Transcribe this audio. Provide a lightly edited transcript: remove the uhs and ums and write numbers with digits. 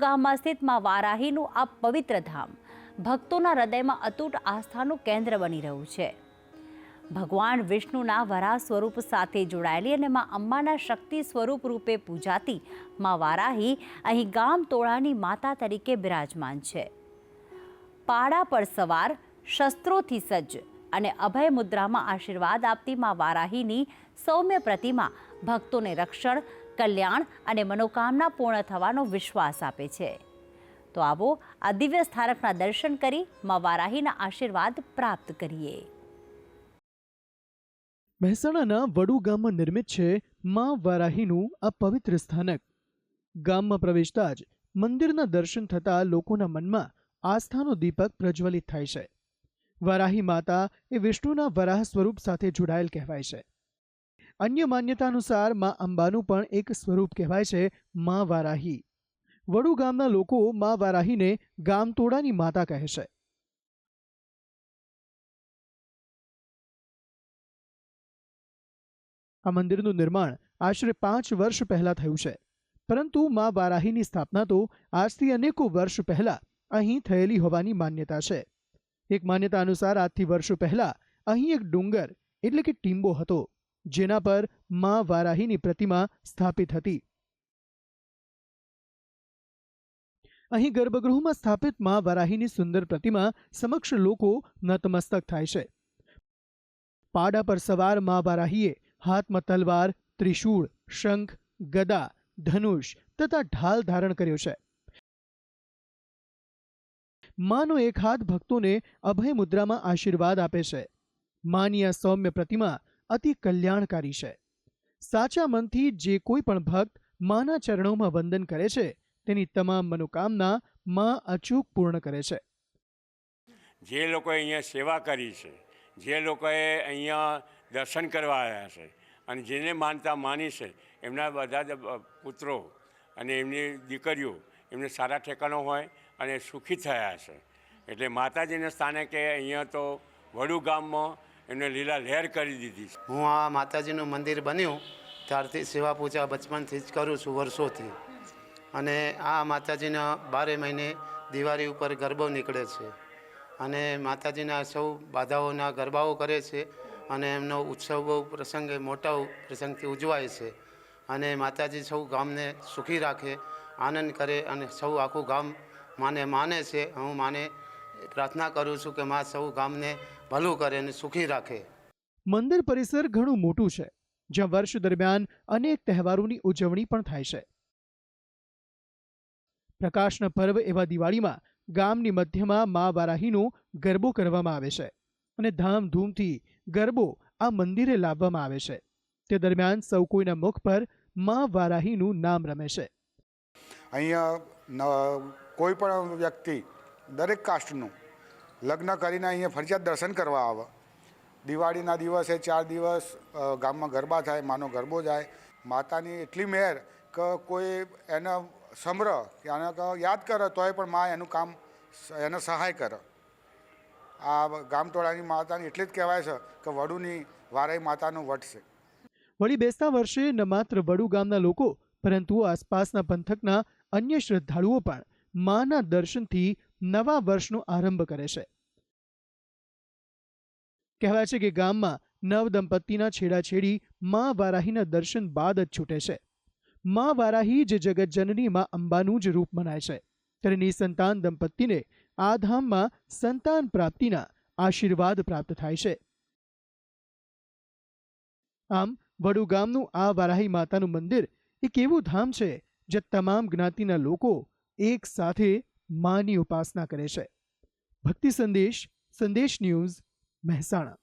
ગામમાં સ્થિત માં વારાહીનું આ પવિત્ર ધામ ભક્તોના હૃદયમાં અતૂટ આસ્થાનું કેન્દ્ર બની રહ્યું છે. ભગવાન વિષ્ણુના વરાહ સ્વરૂપ સાથે જોડાયેલી અને માં અંબાના શક્તિ સ્વરૂપ રૂપે પૂજાતી માં વારાહી અહીં ગામ તોળાની માતા તરીકે બિરાજમાન છે. પાડા પર સવાર, શસ્ત્રોથી સજ્જ અને અભય મુદ્રામાં આશીર્વાદ આપતી માં વારાહીની સૌમ્ય પ્રતિમા ભક્તોને રક્ષણ, કલ્યાણ અને મનોકામના પૂર્ણ થવાનો વિશ્વાસ આપે છે. તો આવો આ દિવ્ય સ્થાનકના દર્શન કરી માં વારાહીના આશીર્વાદ પ્રાપ્ત કરીએ. મહેસાણાના વડુ ગામમાં નિર્મિત છે માં વારાહીનું આ પવિત્ર સ્થાનક. ગામમાં પ્રવેશતા જ મંદિરના દર્શન થતા લોકોના મનમાં આસ્થાનો દીપક પ્રજ્વલિત થાય છે. વારાહી માતા એ વિષ્ણુના વરાહ સ્વરૂપ સાથે જોડાયેલ કહેવાય છે. અન્ય માન્યતા અનુસાર માં અંબાનું પણ એક સ્વરૂપ કહેવાય છે માં વારાહી. વડુ ગામના લોકો માં વારાહીને ગામતોડાની માતા કહે છે. આ મંદિરનું નિર્માણ આશરે 5 વર્ષ પહેલા થયું છે, પરંતુ માં વારાહીની સ્થાપના તો આજથી અનેકો વર્ષ પહેલા અહીં થયેલી હોવાની માન્યતા છે. એક માન્યતા અનુસાર આજથી વર્ષો પહેલા અહીં એક ડુંગર એટલે કે ટીંબો હતો, જેના પર માં વારાહીની પ્રતિમા સ્થાપિત હતી. અહીં ગર્ભગૃહમાં સ્થાપિત માં વારાહીની સુંદર પ્રતિમા સમક્ષ લોકો નતમસ્તક થાય છે. પાડા પર સવાર માં વારાહીએ હાથમાં તલવાર, ત્રિશૂળ, શંખ, ગદા, ધનુષ તથા ઢાલ ધારણ કર્યો છે. માનો એક હાથ ભક્તોને અભય મુદ્રામાં આશીર્વાદ આપે છે. માની આ સૌમ્ય પ્રતિમા અતિ કલ્યાણકારી છે. સાચા મનથી જે કોઈ પણ ભક્ત માના ચરણોમાં વંદન કરે છે તેની તમામ મનોકામના માં અચૂક પૂર્ણ કરે છે. જે લોકોએ અહીંયા સેવા કરી છે, જે લોકોએ અહીંયા દર્શન કરવા આવ્યા છે અને જેને માનતા માની છે, એમના બધા જ પુત્રો અને એમની દીકરીઓ એમને સારા ઠેકાણો હોય અને સુખી થયા છે. એટલે માતાજીના સ્થાને કે અહીંયા તો વડુ ગામમાં એમને લીલા લહેર કરી દીધી છે. હું આ માતાજીનું મંદિર બન્યું ત્યારથી સેવા પૂજા બચપનથી જ કરું છું, વર્ષોથી. અને આ માતાજીના 12 મહિને દિવાળી ઉપર ગરબો નીકળે છે અને માતાજીના સૌ બાધાઓના ગરબાઓ કરે છે અને એમનો ઉત્સવ બહુ પ્રસંગે મોટા પ્રસંગથી ઉજવાય છે. અને માતાજી સૌ ગામને સુખી રાખે, આનંદ કરે અને સૌ આખું ગામ માને છે. હું માને પ્રાર્થના કરું છું કે માં સૌ ગામને ભલું કરે અને સુખી રાખે. મંદિર પરિસર ઘણું મોટું છે, જ્યાં વર્ષ દરમિયાન અનેક તહેવારોની ઉજવણી પણ થાય છે. પ્રકાશના પર્વ એવા દિવાળીમાં ગામની મધ્યમાં માં વારાહીનો ગરબો કરવામાં આવે છે અને ધામધૂમથી ગરબો આ મંદિરે લાવવામાં આવે છે. તે દરમિયાન સૌ કોઈના મુખ પર માં વારાહીનું નામ રમે છે. અહીંયા કોઈ પણ વ્યક્તિ દરેક કાસ્ટનું લગ્ન કરીને અહીંયા ફરજિયાત દર્શન કરવા આવે. દિવાળીના દિવસે 4 દિવસ ગામમાં ગરબા થાય, માનો ગરબો જાય. માતાની એટલી મહેર કે કોઈ એને સમર કે એને યાદ કરે તોય પણ માં એનું કામ એને સહાય કરે. આ ગામતોડાની માતાની એટલે જ કહેવાય છે કે વડુની વારાહી માતાનું વટ છે. વળી બેસતા વર્ષે ન માત્ર વડુ ગામના લોકો પરંતુ આસપાસના પંથકના અન્ય શ્રદ્ધાળુઓ પણ માના દર્શનથી નવા વર્ષનો આરંભ કરે છે. કહેવાય છે કે ગામમાં નવ દંપતીના છેડાછેડી માં વારાહીના દર્શન બાદ જ છૂટે છે. માં વારાહી જે જગતજનની માં અંબાનું જ રૂપ મનાય છે, ત્યારે નિસંતાન દંપતીને આ ધામમાં સંતાન પ્રાપ્તિના આશીર્વાદ પ્રાપ્ત થાય છે. આમ વડુ ગામનું આ વારાહી માતાનું મંદિર એક એવું ધામ છે જ્યાં તમામ જ્ઞાતિના લોકો એક સાથે માની ઉપાસના કરે છે. ભક્તિ સંદેશ, સંદેશ ન્યૂઝ, મહેસાણા.